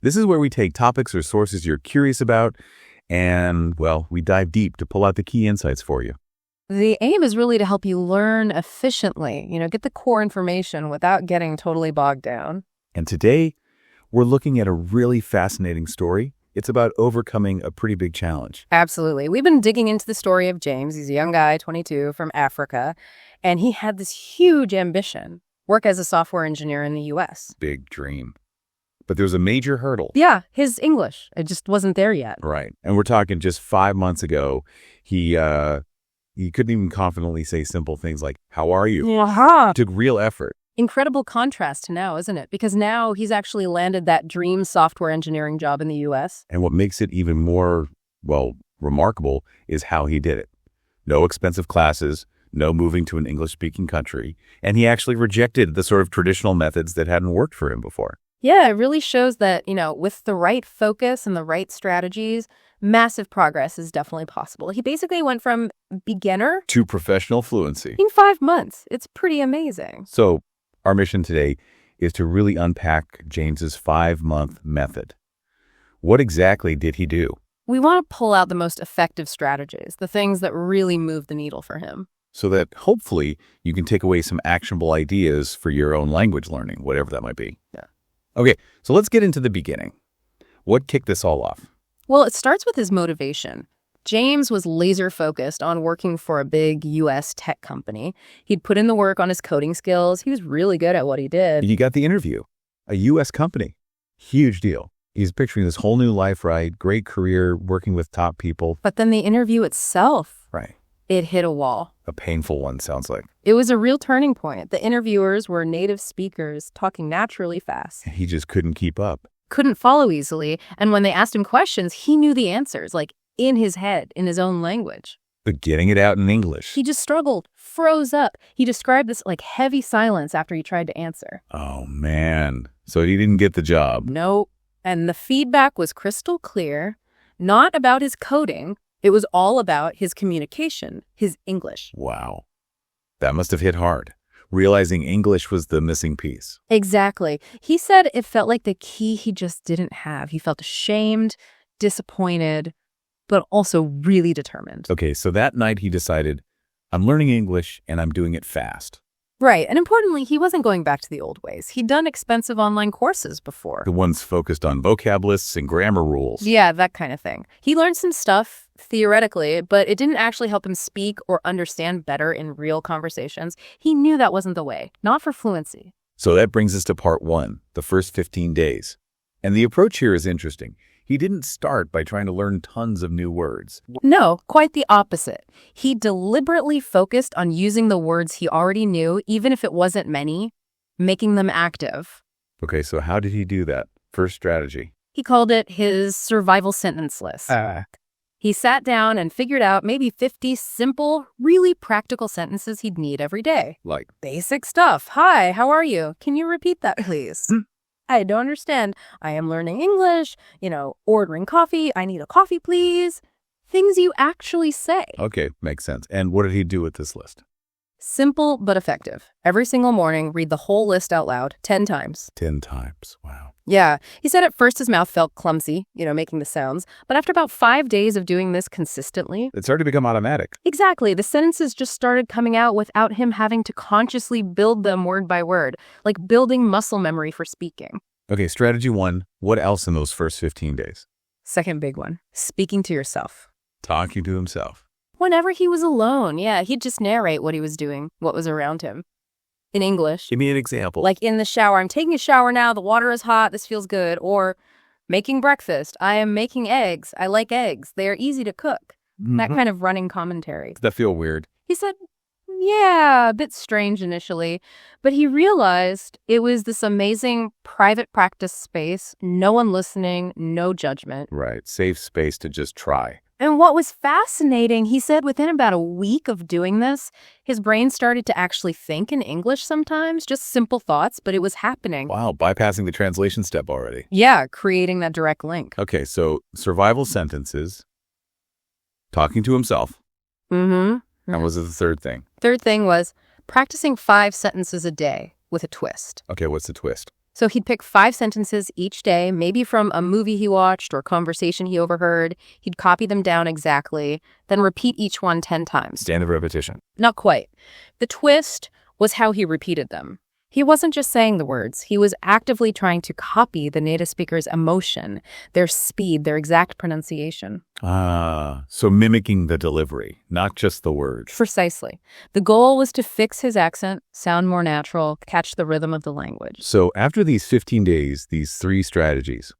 This is where we take topics or sources you're curious about and, well, we dive deep to pull out the key insights for you. The aim is really to help you learn efficiently, get the core information without getting totally bogged down. And today, we're looking at a really fascinating story. It's about overcoming a pretty big challenge. Absolutely. We've been digging into the story of James. He's a young guy, 22, from Africa, and he had this huge ambition, work as a software engineer in the U.S. Big dream. But there was a major hurdle. Yeah, his English. It just wasn't there yet. Right. And we're talking just 5 months ago, he couldn't even confidently say simple things like, "How are you?" Uh-huh. It took real effort. Incredible contrast to now, isn't it? Because now he's actually landed that dream software engineering job in the U.S. And what makes it even more, remarkable is how he did it. No expensive classes, no moving to an English-speaking country, and he actually rejected the sort of traditional methods that hadn't worked for him before. Yeah, it really shows that, with the right focus and the right strategies, massive progress is definitely possible. He basically went from beginner to professional fluency in 5 months. It's pretty amazing. So our mission today is to really unpack James's 5-month method. What exactly did he do? We want to pull out the most effective strategies, the things that really move the needle for him. So that hopefully you can take away some actionable ideas for your own language learning, whatever that might be. Yeah. Okay, so let's get into the beginning. What kicked this all off? Well, it starts with his motivation. James was laser focused on working for a big U.S. tech company. He'd put in the work on his coding skills. He was really good at what he did. You got the interview. A U.S. company. Huge deal. He's picturing this whole new life, right? Great career, working with top people. But then the interview itself, Right. It hit a wall. A painful one, sounds like. It was a real turning point. The interviewers were native speakers talking naturally fast. He just couldn't keep up. Couldn't follow easily. And when they asked him questions, he knew the answers, like in his head, in his own language. But getting it out in English. He just struggled, froze up. He described this like heavy silence after he tried to answer. Oh, man. So he didn't get the job. Nope. And the feedback was crystal clear, not about his coding. It was all about his communication, his English. Wow. That must have hit hard, realizing English was the missing piece. Exactly. He said it felt like the key he just didn't have. He felt ashamed, disappointed, but also really determined. Okay, so that night he decided, I'm learning English and I'm doing it fast. Right. And importantly, he wasn't going back to the old ways. He'd done expensive online courses before. The ones focused on vocab lists and grammar rules. Yeah, that kind of thing. He learned some stuff theoretically, but it didn't actually help him speak or understand better in real conversations. He knew that wasn't the way, not for fluency. So that brings us to part 1, the first 15 days. And the approach here is interesting. He didn't start by trying to learn tons of new words. No, quite the opposite. He deliberately focused on using the words he already knew, even if it wasn't many, making them active. Okay, so how did he do that? First strategy. He called it his survival sentence list. He sat down and figured out maybe 50 simple, really practical sentences he'd need every day. Like, Basic stuff. Hi, how are you? Can you repeat that, please? I don't understand. I am learning English, ordering coffee. I need a coffee, please. Things you actually say. okay, makes sense. And what did he do with this list? Simple but effective. Every single morning, read the whole list out loud 10 times. 10 times. Wow. Yeah. He said at first his mouth felt clumsy, making the sounds. But after about 5 days of doing this consistently. It started to become automatic. Exactly. The sentences just started coming out without him having to consciously build them word by word, like building muscle memory for speaking. Okay, strategy 1. What else in those first 15 days? Second big one, speaking to yourself. Talking to himself. Whenever he was alone, he'd just narrate what he was doing, what was around him. In English. Give me an example. Like in the shower, I'm taking a shower now, the water is hot, this feels good. Or making breakfast, I am making eggs, I like eggs, they are easy to cook. That kind of running commentary. Does that feel weird? He said, yeah, a bit strange initially, but he realized it was this amazing private practice space, no one listening, no judgment. Right, safe space to just try. And what was fascinating, he said within about a week of doing this, his brain started to actually think in English sometimes, just simple thoughts, but it was happening. Wow, bypassing the translation step already. Yeah, creating that direct link. Okay, so survival sentences, talking to himself. Mm-hmm. And was it the third thing? Third thing was practicing 5 sentences a day with a twist. Okay, what's the twist? So he'd pick 5 sentences each day, maybe from a movie he watched or a conversation he overheard. He'd copy them down exactly, then repeat each one 10 times. Standard repetition. Not quite. The twist was how he repeated them. He wasn't just saying the words. He was actively trying to copy the native speaker's emotion, their speed, their exact pronunciation. So mimicking the delivery, not just the words. Precisely. The goal was to fix his accent, sound more natural, catch the rhythm of the language. So after these 15 days, these 3 strategies,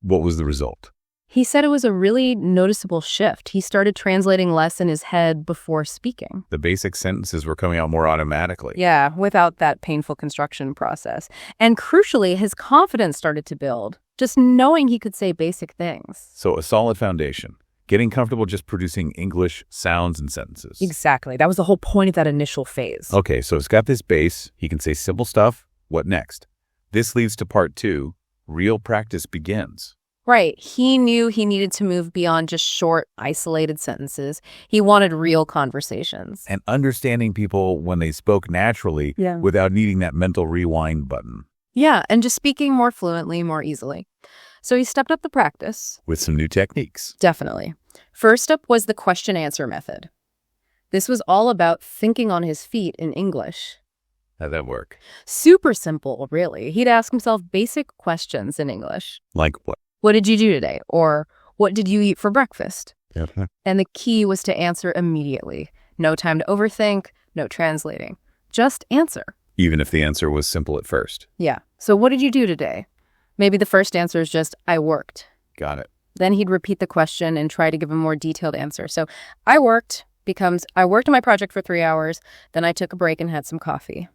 what was the result? He said it was a really noticeable shift. He started translating less in his head before speaking. The basic sentences were coming out more automatically. Yeah, without that painful construction process. And crucially, his confidence started to build, just knowing he could say basic things. So a solid foundation, getting comfortable just producing English sounds and sentences. Exactly. That was the whole point of that initial phase. Okay, so it's got this base. He can say simple stuff. What next? This leads to part 2. Real practice begins. Right. He knew he needed to move beyond just short, isolated sentences. He wanted real conversations. And understanding people when they spoke naturally without needing that mental rewind button. Yeah, and just speaking more fluently, more easily. So he stepped up the practice. With some new techniques. Definitely. First up was the question-answer method. This was all about thinking on his feet in English. How'd that work? Super simple, really. He'd ask himself basic questions in English. Like what? What did you do today? Or what did you eat for breakfast? Yeah. And the key was to answer immediately. No time to overthink, no translating. Just answer. Even if the answer was simple at first. Yeah. So what did you do today? Maybe the first answer is just, I worked. Got it. Then he'd repeat the question and try to give a more detailed answer. So I worked becomes, I worked on my project for 3 hours, then I took a break and had some coffee.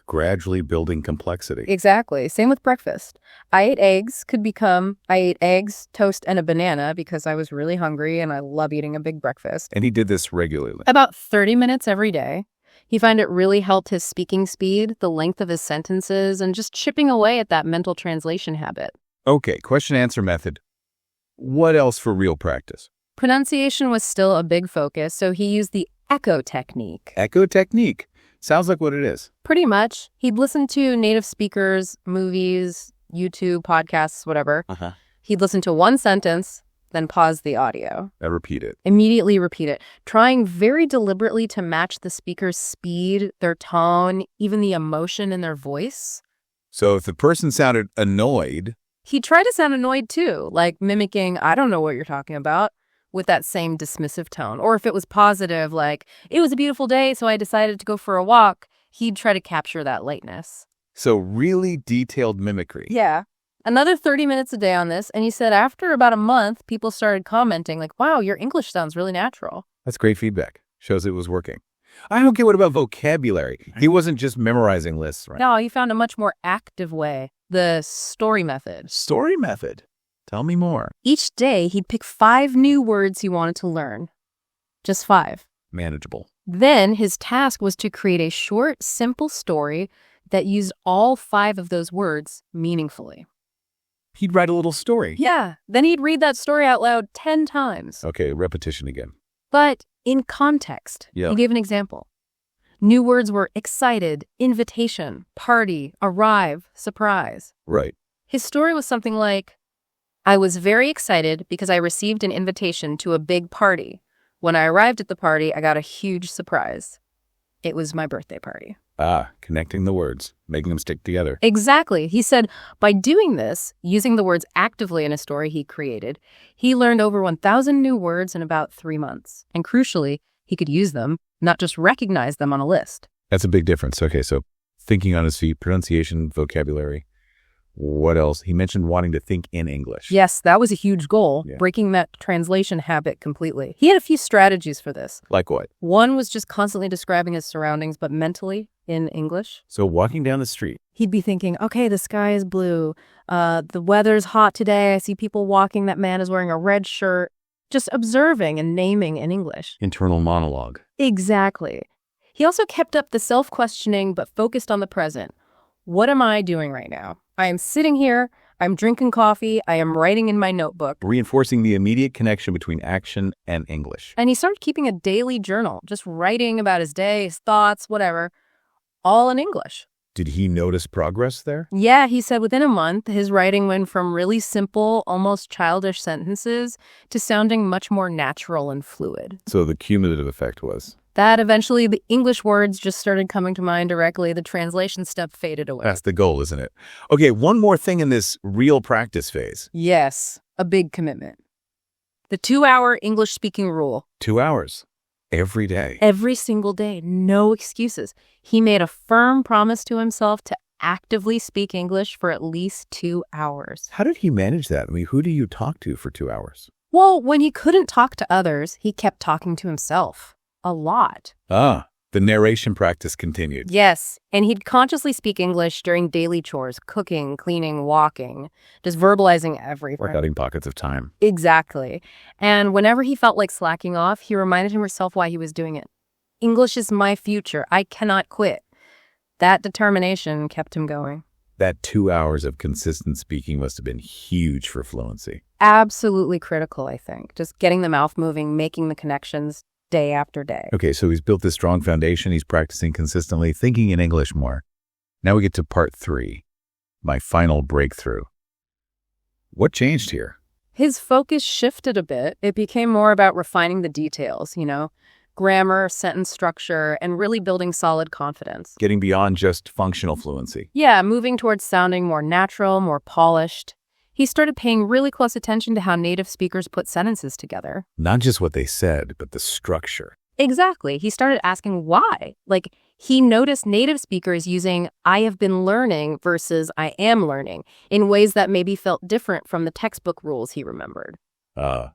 Gradually building complexity. Exactly. Same with breakfast. I ate eggs could become, I ate eggs, toast, and a banana because I was really hungry and I love eating a big breakfast. And he did this regularly. About 30 minutes every day. He found it really helped his speaking speed, the length of his sentences, and just chipping away at that mental translation habit. Okay, question-answer method. What else for real practice? Pronunciation was still a big focus, so he used the echo technique. Echo technique. Sounds like what it is. Pretty much. He'd listen to native speakers, movies, YouTube, podcasts, whatever. He'd listen to one sentence, then pause the audio. Repeat it. Immediately repeat it, trying very deliberately to match the speaker's speed, their tone, even the emotion in their voice. So if the person sounded annoyed... He'd try to sound annoyed too, like mimicking, I don't know what you're talking about, with that same dismissive tone. Or if it was positive, like, it was a beautiful day, so I decided to go for a walk, he'd try to capture that lightness. So really detailed mimicry. Yeah. Another 30 minutes a day on this, and he said after about a month, people started commenting like, wow, your English sounds really natural. That's great feedback. Shows it was working. I don't get what about vocabulary. He wasn't just memorizing lists, right? No, he found a much more active way, the story method. Story method. Tell me more. Each day, he'd pick 5 new words he wanted to learn. Just 5. Manageable. Then his task was to create a short, simple story that used all 5 of those words meaningfully. He'd write a little story. Yeah. Then he'd read that story out loud 10 times. Okay, repetition again. But in context. Yeah. He gave an example. New words were excited, invitation, party, arrive, surprise. Right. His story was something like, I was very excited because I received an invitation to a big party. When I arrived at the party, I got a huge surprise. It was my birthday party. Connecting the words, making them stick together. Exactly. He said by doing this, using the words actively in a story he created, he learned over 1,000 new words in about 3 months. And crucially, he could use them, not just recognize them on a list. That's a big difference. Okay, so thinking on his feet, pronunciation, vocabulary. What else? He mentioned wanting to think in English. Yes, that was a huge goal, Yeah. breaking that translation habit completely. He had a few strategies for this. Like what? One was just constantly describing his surroundings, but mentally in English. So walking down the street. He'd be thinking, okay, the sky is blue. The weather's hot today. I see people walking. That man is wearing a red shirt. Just observing and naming in English. Internal monologue. Exactly. He also kept up the self-questioning, but focused on the present. What am I doing right now? I am sitting here. I'm drinking coffee. I am writing in my notebook. Reinforcing the immediate connection between action and English. And he started keeping a daily journal, just writing about his day, his thoughts, whatever, all in English. Did he notice progress there? Yeah, he said within a month, his writing went from really simple, almost childish sentences to sounding much more natural and fluid. So the cumulative effect was? That eventually the English words just started coming to mind directly. The translation step faded away. That's the goal, isn't it? Okay, one more thing in this real practice phase. Yes, a big commitment. The 2-hour English speaking rule. 2 hours. Every day. Every single day. No excuses. He made a firm promise to himself to actively speak English for at least 2 hours. How did he manage that? I mean, who do you talk to for 2 hours? Well, when he couldn't talk to others, he kept talking to himself. A lot. The narration practice continued. Yes, and he'd consciously speak English during daily chores, cooking, cleaning, walking, just verbalizing everything. Workouting pockets of time. Exactly. And whenever he felt like slacking off, he reminded himself why he was doing it. English is my future. I cannot quit. That determination kept him going. That 2 hours of consistent speaking must have been huge for fluency. Absolutely critical, I think. Just getting the mouth moving, making the connections day after day. Okay, so he's built this strong foundation. He's practicing consistently, thinking in English more. Now we get to part 3, my final breakthrough. What changed here? His focus shifted a bit. It became more about refining the details, grammar, sentence structure, and really building solid confidence. Getting beyond just functional fluency. Yeah, moving towards sounding more natural, more polished. He started paying really close attention to how native speakers put sentences together. Not just what they said, but the structure. Exactly. He started asking why. Like, he noticed native speakers using I have been learning versus I am learning in ways that maybe felt different from the textbook rules he remembered.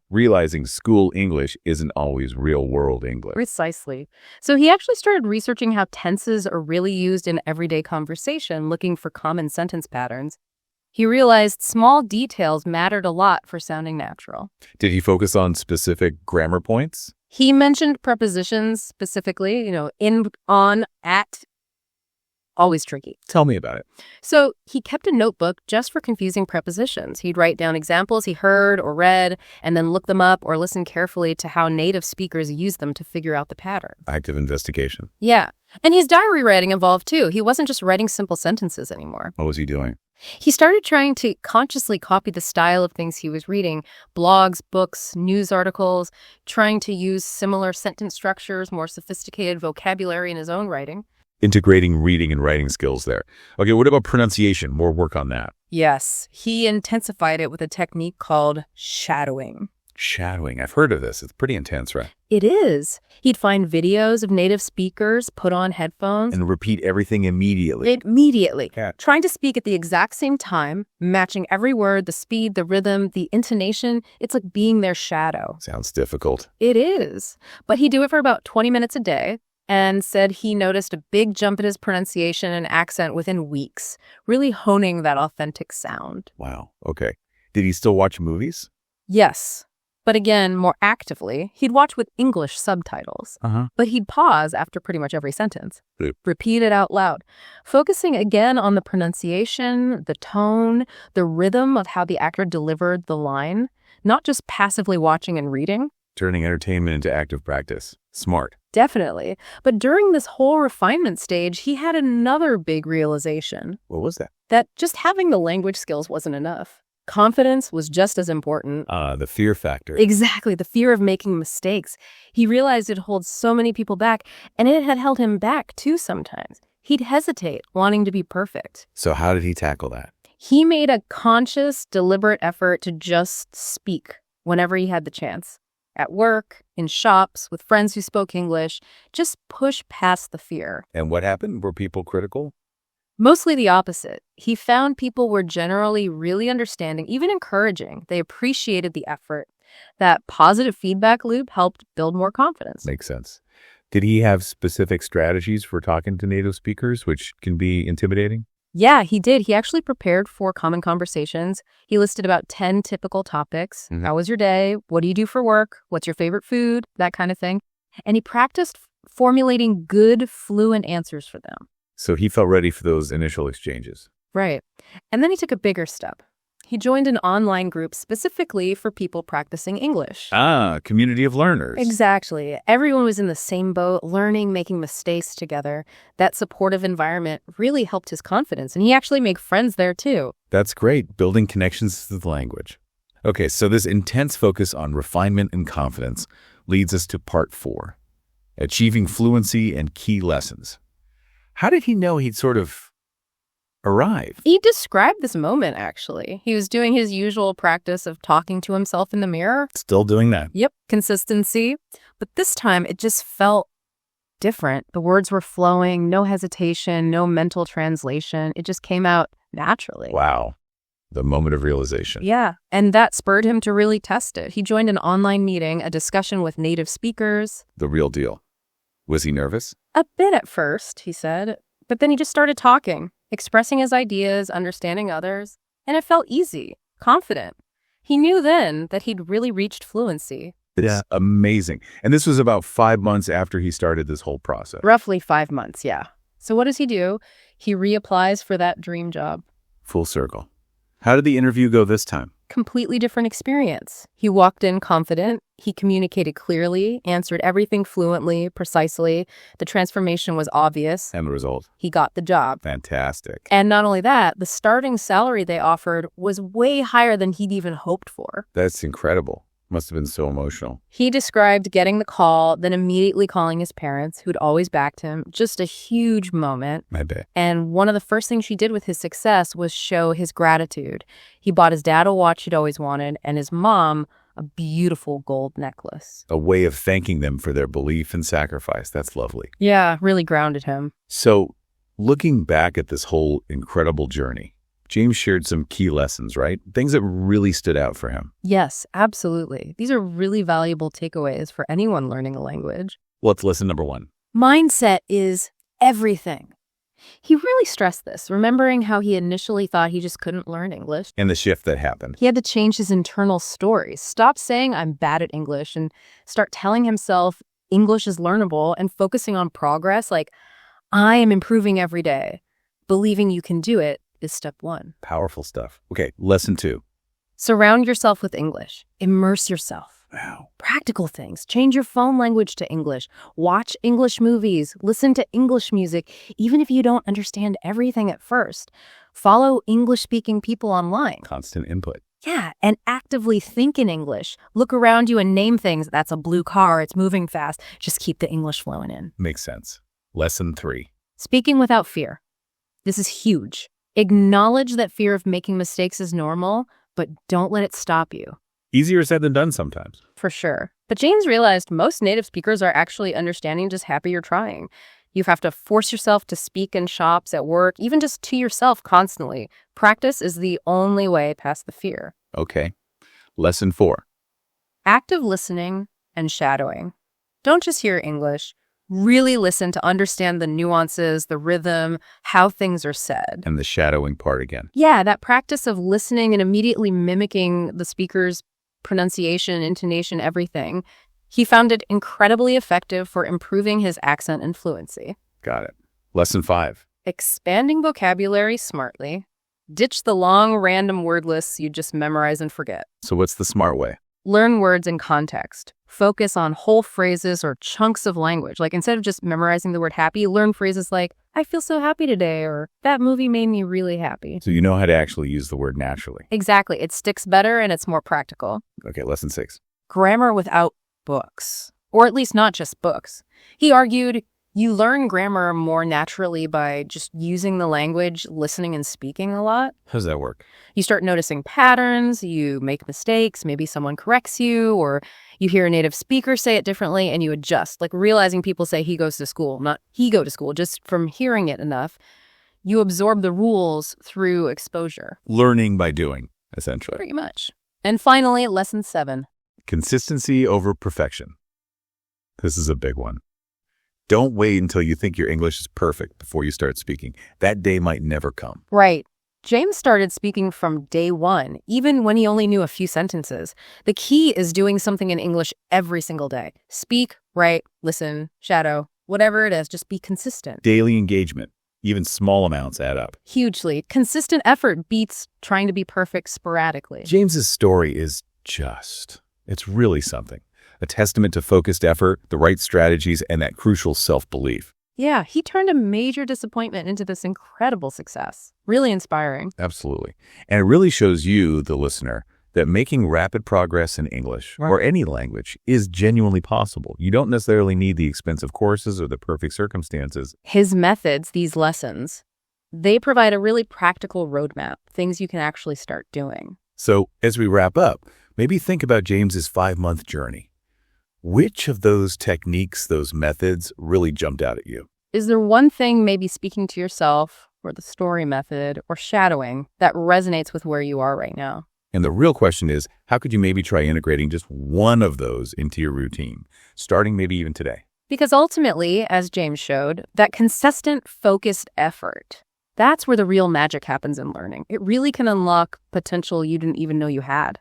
Realizing school English isn't always real-world English. Precisely. So he actually started researching how tenses are really used in everyday conversation, looking for common sentence patterns. He realized small details mattered a lot for sounding natural. Did he focus on specific grammar points? He mentioned prepositions specifically, in, on, at. Always tricky. Tell me about it. So he kept a notebook just for confusing prepositions. He'd write down examples he heard or read and then look them up or listen carefully to how native speakers use them to figure out the pattern. Active investigation. Yeah. And his diary writing evolved too. He wasn't just writing simple sentences anymore. What was he doing? He started trying to consciously copy the style of things he was reading, blogs, books, news articles, trying to use similar sentence structures, more sophisticated vocabulary in his own writing. Integrating reading and writing skills there. Okay, what about pronunciation? More work on that. Yes, he intensified it with a technique called shadowing. Shadowing. I've heard of this. It's pretty intense, right? It is. He'd find videos of native speakers, put on headphones. And repeat everything immediately. Yeah. Trying to speak at the exact same time, matching every word, the speed, the rhythm, the intonation. It's like being their shadow. Sounds difficult. It is. But he'd do it for about 20 minutes a day and said he noticed a big jump in his pronunciation and accent within weeks, really honing that authentic sound. Wow. Okay. Did he still watch movies? Yes. But again, more actively, he'd watch with English subtitles. But he'd pause after pretty much every sentence. Repeat it out loud, focusing again on the pronunciation, the tone, the rhythm of how the actor delivered the line, not just passively watching and reading. Turning entertainment into active practice. Smart. Definitely. But during this whole refinement stage, he had another big realization. What was that? That just having the language skills wasn't enough. Confidence was just as important. The fear factor. Exactly, the fear of making mistakes. He realized it holds so many people back, and it had held him back too sometimes. He'd hesitate, wanting to be perfect. So how did he tackle that? He made a conscious, deliberate effort to just speak whenever he had the chance. At work, in shops, with friends who spoke English, just push past the fear. And what happened? Were people critical? Mostly the opposite. He found people were generally really understanding, even encouraging. They appreciated the effort. That positive feedback loop helped build more confidence. Makes sense. Did he have specific strategies for talking to native speakers, which can be intimidating? Yeah, he did. He actually prepared for common conversations. He listed about 10 typical topics. How was your day? What do you do for work? What's your favorite food? That kind of thing. And he practiced formulating good, fluent answers for them. So he felt ready for those initial exchanges. Right. And then he took a bigger step. He joined an online group specifically for people practicing English. Ah, community of learners. Exactly. Everyone was in the same boat, learning, making mistakes together. That supportive environment really helped his confidence, and he actually made friends there too. That's great, building connections to the language. Okay, so this intense focus on refinement and confidence leads us to part 4, achieving fluency and key lessons. How did he know he'd sort of arrived? He described this moment, actually. He was doing his usual practice of talking to himself in the mirror. Still doing that. Yep, consistency. But this time, it just felt different. The words were flowing, no hesitation, no mental translation. It just came out naturally. Wow. The moment of realization. Yeah, and that spurred him to really test it. He joined an online meeting, a discussion with native speakers. The real deal. Was he nervous? A bit at first, he said, but then he just started talking, expressing his ideas, understanding others, and it felt easy, confident. He knew then that he'd really reached fluency. It's amazing. And this was about 5 months after he started this whole process. Roughly 5 months, yeah. So what does he do? He reapplies for that dream job. Full circle. How did the interview go this time? Completely different experience. He walked in confident. He communicated clearly, answered everything fluently, precisely. The transformation was obvious. And the result? He got the job. Fantastic. And not only that, the starting salary they offered was way higher than he'd even hoped for. That's incredible. Must have been so emotional. He described getting the call, then immediately calling his parents, who'd always backed him. Just a huge moment. I bet. And one of the first things she did with his success was show his gratitude. He bought his dad a watch he'd always wanted, and his mom a beautiful gold necklace. A way of thanking them for their belief and sacrifice. That's lovely. Yeah, really grounded him. So, looking back at this whole incredible journey, James shared some key lessons, right? Things that really stood out for him. Yes, absolutely. These are really valuable takeaways for anyone learning a language. What's lesson number 1? Mindset is everything. He really stressed this, remembering how he initially thought he just couldn't learn English. And the shift that happened. He had to change his internal stories, stop saying I'm bad at English, and start telling himself English is learnable and focusing on progress, like I am improving every day. Believing you can do it is step 1. Powerful stuff. Okay, lesson 2. Surround yourself with English. Immerse yourself. Wow. Practical things. Change your phone language to English. Watch English movies. Listen to English music, even if you don't understand everything at first. Follow English-speaking people online. Constant input. Yeah, and actively think in English. Look around you and name things. That's a blue car. It's moving fast. Just keep the English flowing in. Makes sense. Lesson 3. Speaking without fear. This is huge. Acknowledge that fear of making mistakes is normal, but don't let it stop you. Easier said than done sometimes. For sure. But James realized most native speakers are actually understanding, just happy you're trying. You have to force yourself to speak in shops, at work, even just to yourself constantly. Practice is the only way past the fear. Okay. Lesson 4. Active listening and shadowing. Don't just hear English. Really listen to understand the nuances, the rhythm, how things are said. And the shadowing part again. Yeah, that practice of listening and immediately mimicking the speaker's pronunciation, intonation, everything. He found it incredibly effective for improving his accent and fluency. Got it. Lesson 5. Expanding vocabulary smartly. Ditch the long, random word lists you just memorize and forget. So what's the smart way? Learn words in context. Focus on whole phrases or chunks of language. Like instead of just memorizing the word happy, learn phrases like, I feel so happy today, or that movie made me really happy. So you know how to actually use the word naturally. Exactly. It sticks better and it's more practical. Okay, lesson 6. Grammar without books. Or at least not just books. He argued, you learn grammar more naturally by just using the language, listening and speaking a lot. How does that work? You start noticing patterns, you make mistakes, maybe someone corrects you, or you hear a native speaker say it differently and you adjust, like realizing people say he goes to school, not he go to school, just from hearing it enough. You absorb the rules through exposure. Learning by doing, essentially. Pretty much. And finally, lesson 7. Consistency over perfection. This is a big one. Don't wait until you think your English is perfect before you start speaking. That day might never come. Right. James started speaking from day 1, even when he only knew a few sentences. The key is doing something in English every single day. Speak, write, listen, shadow, whatever it is, just be consistent. Daily engagement. Even small amounts add up. Hugely. Consistent effort beats trying to be perfect sporadically. James's story is it's really something. A testament to focused effort, the right strategies, and that crucial self-belief. Yeah, he turned a major disappointment into this incredible success. Really inspiring. Absolutely. And it really shows you, the listener, that making rapid progress in English or any language is genuinely possible. You don't necessarily need the expensive courses or the perfect circumstances. His methods, these lessons, they provide a really practical roadmap, things you can actually start doing. So as we wrap up, maybe think about James's 5-month journey. Which of those techniques, those methods really jumped out at you? Is there one thing, maybe speaking to yourself or the story method or shadowing, that resonates with where you are right now? And the real question is, how could you maybe try integrating just one of those into your routine, starting maybe even today? Because ultimately, as James showed, that consistent, focused effort, that's where the real magic happens in learning. It really can unlock potential you didn't even know you had.